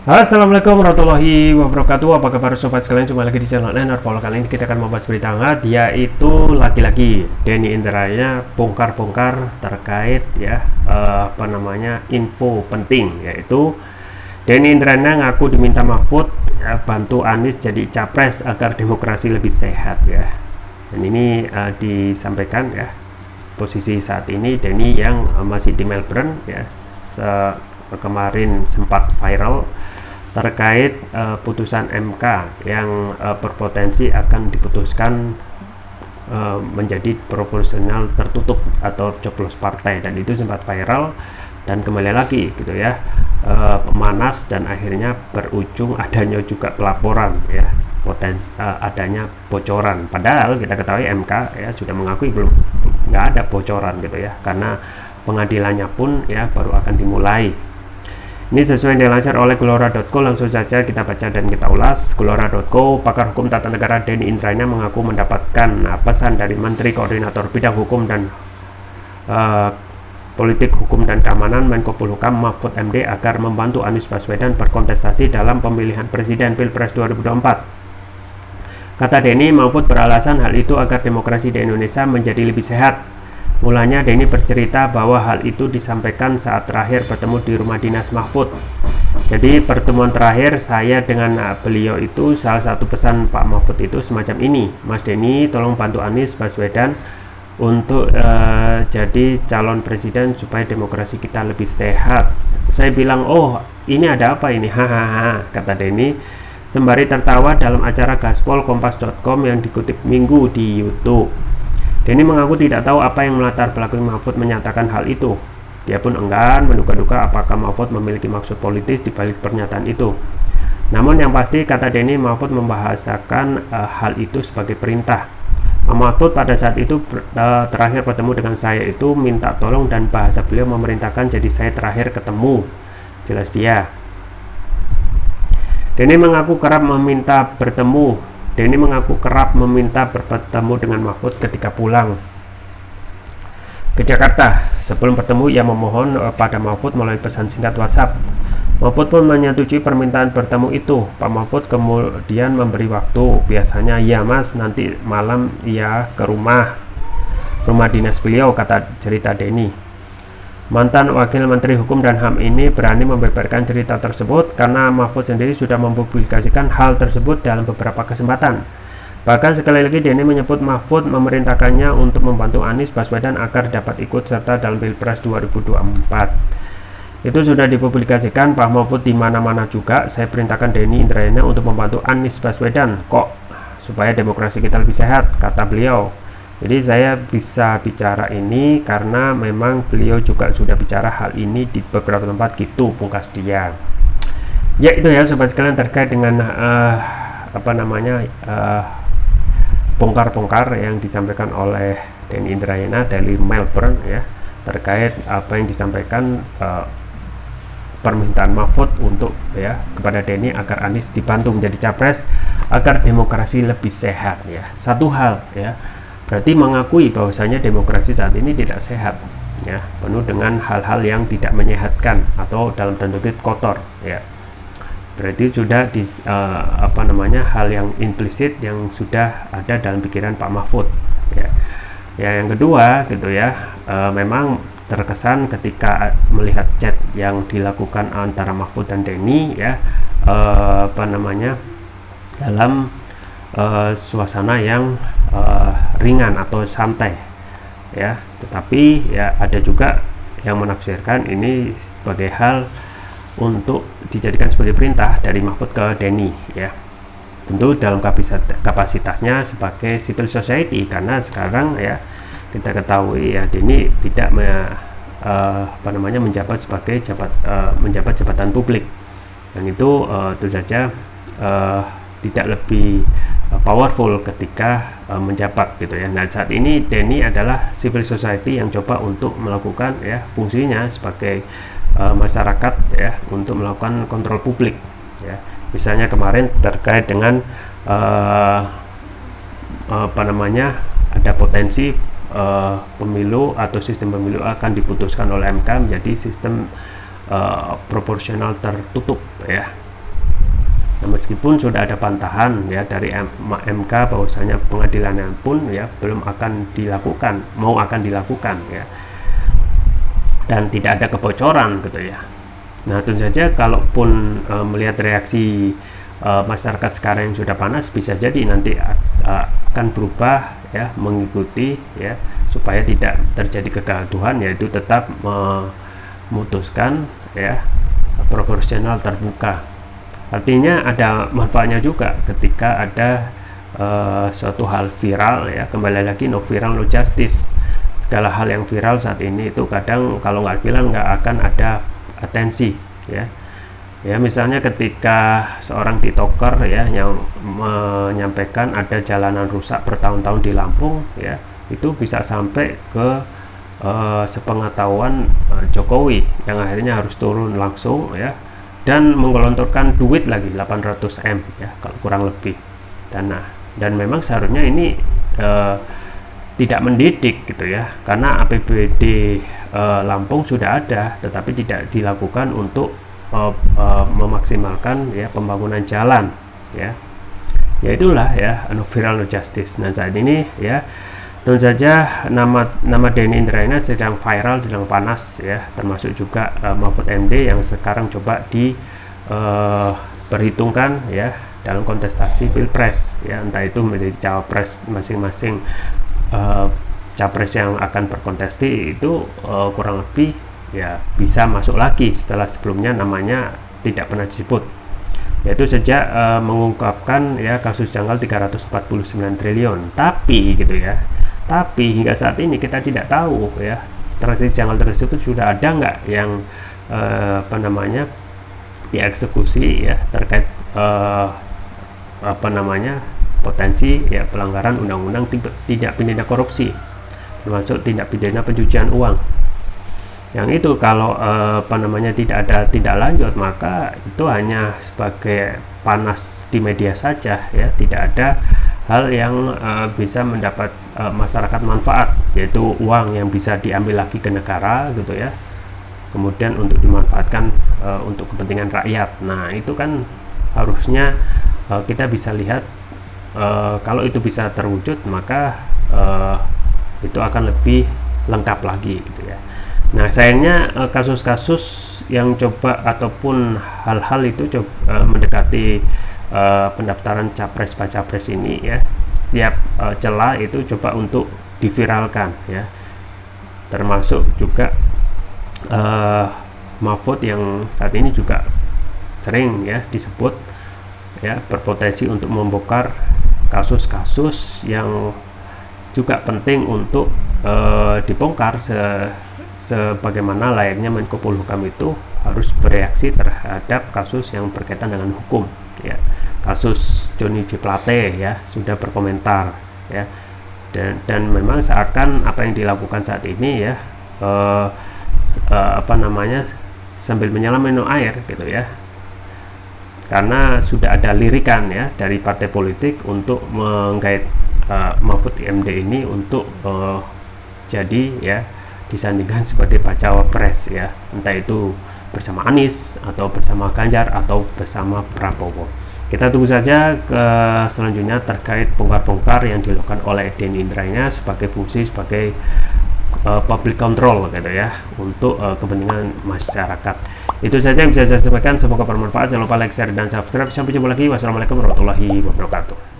Assalamualaikum warahmatullahi wabarakatuh. Apa kabar sobat sekalian? Jumpa lagi di channel Leonard Paul. Kali ini kita akan membahas berita hangat, yaitu lagi-lagi Denny Indrayana bongkar-bongkar terkait info penting, yaitu Denny Indrayana ngaku diminta Mahfud bantu Anies jadi capres agar demokrasi lebih sehat ya. Dan ini disampaikan ya, posisi saat ini Denny yang masih di Melbourne ya, kemarin sempat viral terkait putusan MK yang berpotensi akan diputuskan menjadi proporsional tertutup atau coblos partai, dan itu sempat viral dan kembali lagi gitu ya, pemanas dan akhirnya berujung adanya juga pelaporan ya, adanya bocoran, padahal kita ketahui MK ya sudah mengakui belum, nggak ada bocoran gitu ya, karena pengadilannya pun ya baru akan dimulai. Ini sesuai yang dilansir oleh Gelora.co, langsung saja kita baca dan kita ulas. Gelora.co, pakar hukum tata negara Denny Indrayana mengaku mendapatkan pesan dari Menteri Koordinator Bidang Hukum dan Politik Hukum dan Keamanan Menko Polhukam Mahfud MD agar membantu Anies Baswedan berkontestasi dalam pemilihan presiden Pilpres 2024. Kata Denny, Mahfud beralasan hal itu agar demokrasi di Indonesia menjadi lebih sehat. Mulanya Denny bercerita bahwa hal itu disampaikan saat terakhir bertemu di rumah dinas Mahfud. Jadi pertemuan terakhir saya dengan beliau itu, salah satu pesan Pak Mahfud itu semacam ini, Mas Denny tolong bantu Anies Baswedan untuk jadi calon presiden supaya demokrasi kita lebih sehat. Saya bilang, oh ini ada apa ini, hahaha, kata Denny sembari tertawa dalam acara Gaspol Kompas.com yang dikutip Minggu di YouTube. Denny mengaku tidak tahu apa yang melatar belakang Mahfud menyatakan hal itu. Dia pun enggan menduga-duga apakah Mahfud memiliki maksud politis di balik pernyataan itu. Namun yang pasti, kata Denny, Mahfud membahasakan hal itu sebagai perintah. Mahfud pada saat itu terakhir bertemu dengan saya itu minta tolong, dan bahasa beliau memerintahkan, jadi saya terakhir ketemu, jelas dia. Denny mengaku kerap meminta bertemu dengan Mahfud ketika pulang ke Jakarta. Sebelum bertemu, ia memohon pada Mahfud melalui pesan singkat WhatsApp. Mahfud pun menyetujui permintaan bertemu itu. Pak Mahfud kemudian memberi waktu. Biasanya, ya mas, nanti malam ia ke rumah dinas beliau, kata cerita Denny. Mantan Wakil Menteri Hukum dan HAM ini berani membeberkan cerita tersebut karena Mahfud sendiri sudah mempublikasikan hal tersebut dalam beberapa kesempatan. Bahkan sekali lagi Denny menyebut Mahfud memerintahkannya untuk membantu Anies Baswedan agar dapat ikut serta dalam Pilpres 2024. Itu sudah dipublikasikan Pak Mahfud di mana-mana juga. Saya perintahkan Denny Indrayana untuk membantu Anies Baswedan kok, supaya demokrasi kita lebih sehat, kata beliau. Jadi saya bisa bicara ini karena memang beliau juga sudah bicara hal ini di beberapa tempat gitu, pungkas dia. Ya itu ya sobat sekalian terkait dengan bongkar-bongkar yang disampaikan oleh Denny Indrayana dari Melbourne ya, terkait apa yang disampaikan permintaan Mahfud untuk ya kepada Denny agar Anies dibantu menjadi capres agar demokrasi lebih sehat ya. Satu hal ya, berarti mengakui bahwasanya demokrasi saat ini tidak sehat ya, penuh dengan hal-hal yang tidak menyehatkan atau dalam tanda kutip kotor ya. Berarti sudah hal yang implisit yang sudah ada dalam pikiran Pak Mahfud ya. Ya yang kedua gitu ya, memang terkesan ketika melihat chat yang dilakukan antara Mahfud dan Denny ya, dalam suasana yang ringan atau santai ya, tetapi ya ada juga yang menafsirkan ini sebagai hal untuk dijadikan sebagai perintah dari Mahfud ke Denny ya, tentu dalam kapasitasnya sebagai civil society, karena sekarang ya kita ketahui ya Denny tidak menjabat sebagai menjabat jabatan publik, dan itu tentu saja tidak lebih powerful ketika menjabat gitu ya. Nah saat ini Denny adalah civil society yang coba untuk melakukan ya fungsinya sebagai masyarakat ya, untuk melakukan kontrol publik ya. Misalnya kemarin terkait dengan ada potensi pemilu atau sistem pemilu akan diputuskan oleh MK menjadi sistem proporsional tertutup ya. Nah, meskipun sudah ada bantahan ya dari MK bahwasanya pengadilannya pun ya belum akan dilakukan, mau akan dilakukan ya, dan tidak ada kebocoran gitu ya. Nah, tentu saja kalaupun melihat reaksi masyarakat sekarang yang sudah panas, bisa jadi nanti akan berubah ya, mengikuti ya, supaya tidak terjadi kegaduhan, yaitu tetap memutuskan ya proporsional terbuka. Artinya ada manfaatnya juga ketika ada suatu hal viral ya, kembali lagi no viral no justice. Segala hal yang viral saat ini itu kadang kalau nggak viral nggak akan ada atensi ya. Ya, misalnya ketika seorang tiktoker ya yang menyampaikan ada jalanan rusak bertahun-tahun di Lampung ya, itu bisa sampai ke sepengetahuan Jokowi yang akhirnya harus turun langsung ya, dan menggelontorkan duit lagi 800 M ya, kalau kurang lebih dana. Dan memang seharusnya ini tidak mendidik gitu ya, karena APBD Lampung sudah ada, tetapi tidak dilakukan untuk memaksimalkan ya pembangunan jalan ya. Ya itulah ya, no viral no justice. Nah, saat ini ya tentu saja nama Denny Indrayana sedang viral, sedang panas ya, termasuk juga Mahfud MD yang sekarang coba diperhitungkan ya dalam kontestasi pilpres ya, entah itu menjadi cawapres masing-masing capres yang akan berkontestasi itu kurang lebih ya bisa masuk lagi setelah sebelumnya namanya tidak pernah disebut, yaitu sejak mengungkapkan ya kasus janggal 349 triliun. Tapi gitu ya, tapi hingga saat ini kita tidak tahu ya transaksi janggal tersebut sudah ada nggak yang dieksekusi ya terkait potensi ya pelanggaran undang-undang tindak pidana korupsi, termasuk tindak pidana pencucian uang. Yang itu kalau tidak ada tindak lanjut, maka itu hanya sebagai panas di media saja ya, tidak ada hal yang bisa mendapat masyarakat manfaat, yaitu uang yang bisa diambil lagi ke negara gitu ya, kemudian untuk dimanfaatkan untuk kepentingan rakyat. Nah, itu kan harusnya kita bisa lihat kalau itu bisa terwujud, maka itu akan lebih lengkap lagi gitu ya. Nah, sayangnya kasus-kasus yang coba ataupun hal-hal itu mendekati pendaftaran capres bacapres ini ya, setiap celah itu coba untuk diviralkan ya, termasuk juga Mahfud yang saat ini juga sering ya disebut ya berpotensi untuk membongkar kasus-kasus yang juga penting untuk dibongkar, sebagaimana layaknya Menko Polhukam itu harus bereaksi terhadap kasus yang berkaitan dengan hukum ya. Kasus Johnny G Plate ya sudah berkomentar ya, dan memang seakan apa yang dilakukan saat ini ya sambil menyelam minum air gitu ya, karena sudah ada lirikan ya dari partai politik untuk menggait Mahfud MD ini untuk jadi ya disandingkan sebagai bacawa pres ya, entah itu bersama Anies atau bersama Ganjar atau bersama Prabowo. Kita tunggu saja ke selanjutnya terkait bongkar-bongkar yang dilakukan oleh Denny Indrayana sebagai fungsi sebagai public control gitu ya, untuk kepentingan masyarakat. Itu saja yang bisa saya sampaikan, semoga bermanfaat. Jangan lupa like, share, dan subscribe. Sampai jumpa lagi. Wassalamualaikum warahmatullahi wabarakatuh.